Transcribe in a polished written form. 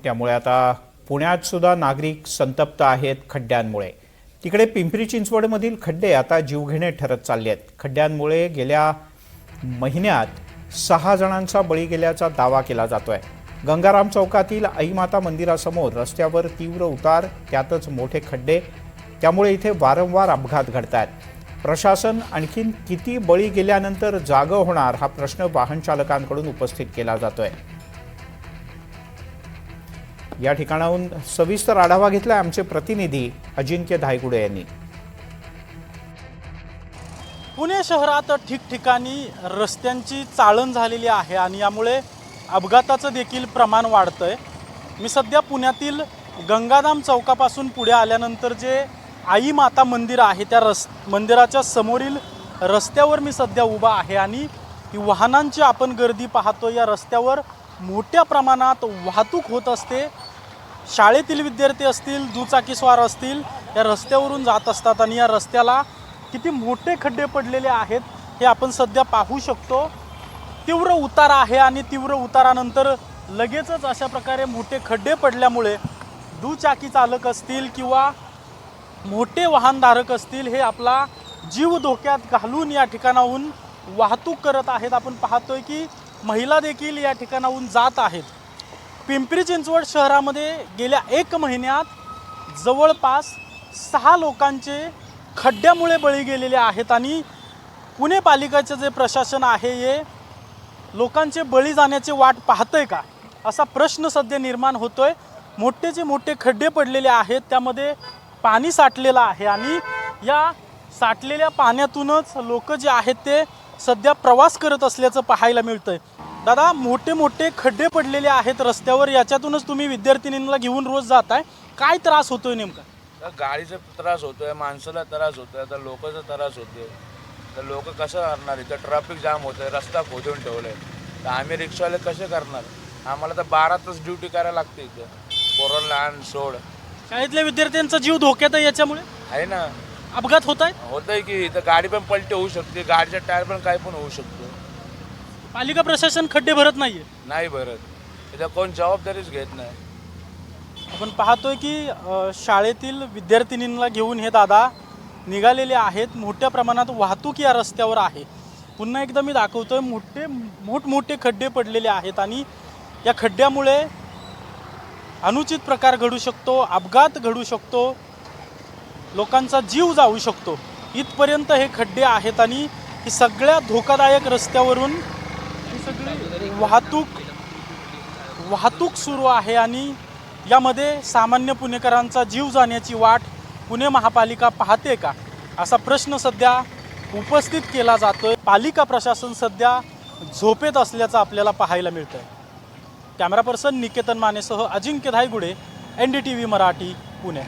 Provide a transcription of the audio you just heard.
त्यामुळे आता पुण्यात सुद्धा नागरिक संतप्त आहेत खड्ड्यांमुळे। तिकडे पिंपरी चिंचवडमधील खड्डे आता जीवघेणे ठरत चालले आहेत। खड्ड्यांमुळे गेल्या महिन्यात 6 जणांचा बळी गेल्याचा दावा केला जातोय। गंगाराम चौकातील आई माता मंदिरासमोर रस्त्यावर तीव्र उतार, त्यातच मोठे खड्डे, त्यामुळे इथे वारंवार अपघात घडतात। प्रशासन आणखीन किती बळी गेल्यानंतर जागं होणार हा प्रश्न वाहन चालकांकडून उपस्थित केला जातोय। या ठिकाणाहून सविस्तर आढावा घेतला आमचे प्रतिनिधी अजिंक्य धायगुडे यांनी। पुणे शहरात ठिकठिकाणी रस्त्यांची चाळण झालेली आहे आणि यामुळे अपघाताचं देखील प्रमाण वाढतंय। मी सध्या पुण्यातील गंगाराम चौकापासून पुढे आल्यानंतर जे आई माता मंदिर आहे त्या मंदिराच्या समोरील रस्त्यावर मी सध्या उभा आहे आणि ही वाहनांची आपण गर्दी पाहतो। या रस्त्यावर मोठ्या प्रमाणात वाहतूक होत असते। शाळेतील विद्यार्थी असतील, दुचाकीस्वार असतील, या रस्त्यावरून जात असतात आणि या रस्त्याला किती मोठे खड्डे पडलेले आहेत हे आपण सध्या पाहू शकतो। तीव्र उतार आहे आणि तीव्र उतारानंतर लगेचच अशा प्रकारे मोठे खड्डे पडल्यामुळे दुचाकी चालक असतील किंवा मोठे वाहनधारक असतील हे आपला जीव धोक्यात घालून या ठिकाणाहून वाहतूक करत आहेत। आपण पाहतोय की महिला देखील या ठिकाणाहून जात आहेत। पिंपरी चिंचवड शहरामध्ये गेल्या 1 महिन्यात जवळपास 6 लोकांचे खड्ड्यामुळे बळी गेलेले आहेत आणि पुणे पालिकेचे जे प्रशासन आहे हे लोकांचे बळी जाण्याची वाट पाहतंय का असा प्रश्न सध्या निर्माण होतोय। मोठेचे मोठे खड्डे पडलेले आहेत, त्यामध्ये पाणी साठलेलं आहे आणि या साठलेल्या पाण्यातूनच लोक जे आहेत ते सध्या प्रवास करत असल्याचं पाहायला मिळतंय। दादा, मोठे मोठे खड्डे पडलेले आहेत रस्त्यावर, याच्यातूनच तुम्ही विद्यार्थिनींना घेऊन रोज जाताय, काय त्रास होतोय नेमका? गाडीचा त्रास होतोय, माणसाला त्रास होतोय, तर लोकांचा त्रास होतोय। तर लोक कसं करणार? इथं ट्रॅफिक जाम होतंय, रस्ता खोदून ठेवलाय, तर आम्ही रिक्षावाले कसे करणार? आम्हाला तर 12 तास ड्युटी करायला लागते इथं, पोरांना आण सोड। शाळेतल्या विद्यार्थ्यांचा जीव धोक्यात आहे, याच्यामुळे आहे ना अपघात होतंय की इथं गाडी पण पलटी होऊ शकते, गाडीचा टायर पण काय पण होऊ शकतो। पालिका प्रशासन खड्डे भरत नाही भरत, इथं कोण जबाबदारीच घेत नाही। आपण पाहतोय की शाळेतील विद्यार्थिनींना घेऊन हे दादा निघालेले आहेत। मोठ्या प्रमाणात वाहतूक या रस्त्यावर आहे। पुन्हा एकदा मी दाखवतोय, मोठमोठे खड्डे पडलेले आहेत आणि या खड्ड्यामुळे अनुचित प्रकार घडू शकतो, अपघात घडू शकतो, लोकांचा जीव जाऊ शकतो। इथपर्यंत हे खड्डे आहेत आणि ही सगळ्या धोकादायक रस्त्यावरून ही सगळी वाहतूक सुरू आहे आणि यामध्ये सामान्य पुणेकरांचा जीव जाण्याची वाट पुणे महापालिका पाहते का असा प्रश्न सध्या उपस्थित केला जातोय। पालिका प्रशासन सध्या झोपेत असल्याचं आपल्याला पाहायला मिळतंय। कॅमेरा पर्सन निकेतन मानेसह अजिंक्य धायगुडे, NDTV मराठी, पुणे।